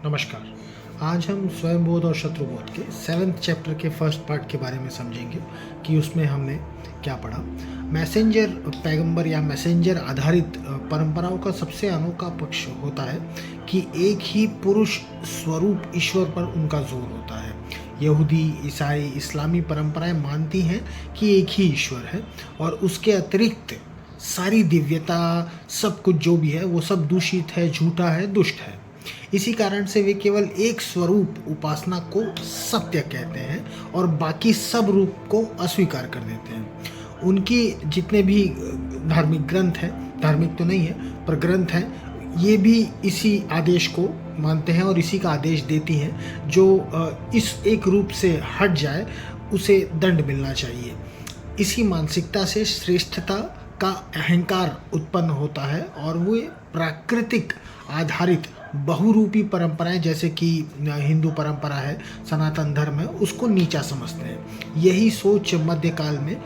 नमस्कार। आज हम स्वयंबोध और शत्रुबोध के 7th चैप्टर के फर्स्ट पार्ट के बारे में समझेंगे कि उसमें हमने क्या पढ़ा। मैसेंजर पैगंबर या मैसेंजर आधारित परंपराओं का सबसे अनोखा पक्ष होता है कि एक ही पुरुष स्वरूप ईश्वर पर उनका जोर होता है। यहूदी, ईसाई, इस्लामी परंपराएं मानती हैं कि एक ही ईश्वर है और उसके अतिरिक्त सारी दिव्यता, सब कुछ जो भी है वो सब दूषित है, झूठा है, दुष्ट है। इसी कारण से वे केवल एक स्वरूप उपासना को सत्य कहते हैं और बाकी सब रूप को अस्वीकार कर देते हैं। उनकी जितने भी धार्मिक ग्रंथ हैं, धार्मिक तो नहीं है पर ग्रंथ हैं, ये भी इसी आदेश को मानते हैं और इसी का आदेश देती हैं। जो इस एक रूप से हट जाए उसे दंड मिलना चाहिए। इसी मानसिकता से श्रेष्ठता का अहंकार उत्पन्न होता है और वे प्राकृतिक आधारित बहुरूपी परंपराएं जैसे कि हिंदू परंपरा है, सनातन धर्म है, उसको नीचा समझते हैं। यही सोच मध्यकाल में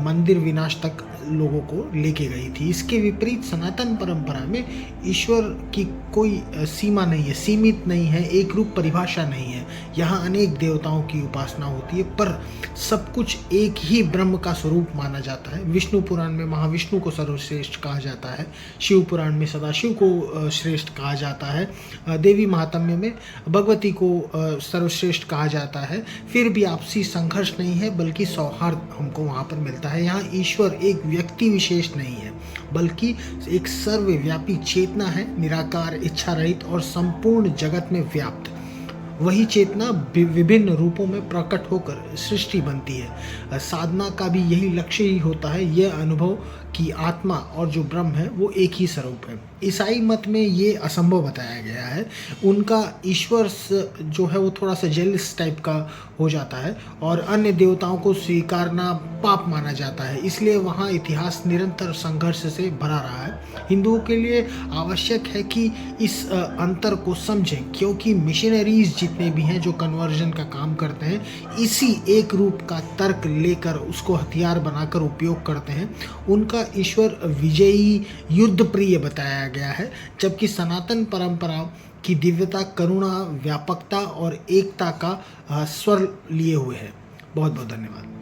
मंदिर विनाश तक लोगों को लेके गई थी। इसके विपरीत सनातन परंपरा में ईश्वर की कोई सीमा नहीं है, सीमित नहीं है, एक रूप परिभाषा नहीं है। यहाँ अनेक देवताओं की उपासना होती है पर सब कुछ एक ही ब्रह्म का स्वरूप माना जाता है। विष्णु पुराण में महाविष्णु को सर्वश्रेष्ठ कहा जाता है, शिव पुराण में सदाशिव को श्रेष्ठ कहा जाता है, देवी महात्म्य में भगवती को सर्वश्रेष्ठ कहा जाता है। फिर भी आपसी संघर्ष नहीं है बल्कि सौहार्द हमको वहाँ पर मिलता है। यहाँ ईश्वर एक व्यक्ति विशेष नहीं है बल्कि एक सर्वव्यापी चेतना है, निराकार, इच्छा रहित और संपूर्ण जगत में व्याप्त। वही चेतना विभिन्न रूपों में प्रकट होकर सृष्टि बनती है। साधना का भी यही लक्ष्य ही होता है, यह अनुभव कि आत्मा और जो ब्रह्म है वो एक ही स्वरूप है। ईसाई मत में ये असंभव बताया गया है। उनका ईश्वर जो है वो थोड़ा सा जेलस टाइप का हो जाता है और अन्य देवताओं को स्वीकारना पाप माना जाता है, इसलिए वहाँ इतिहास निरंतर संघर्ष से भरा रहा है। हिंदुओं के लिए आवश्यक है कि इस अंतर को समझें, क्योंकि मिशनरीज जितने भी हैं जो कन्वर्जन का काम करते हैं, इसी एक रूप का तर्क लेकर उसको हथियार बनाकर उपयोग करते हैं। उनका ईश्वर विजयी, युद्ध प्रिय बताया गया है, जबकि सनातन परंपरा की दिव्यता, करुणा, व्यापकता और एकता का स्वर लिए हुए है। बहुत बहुत धन्यवाद।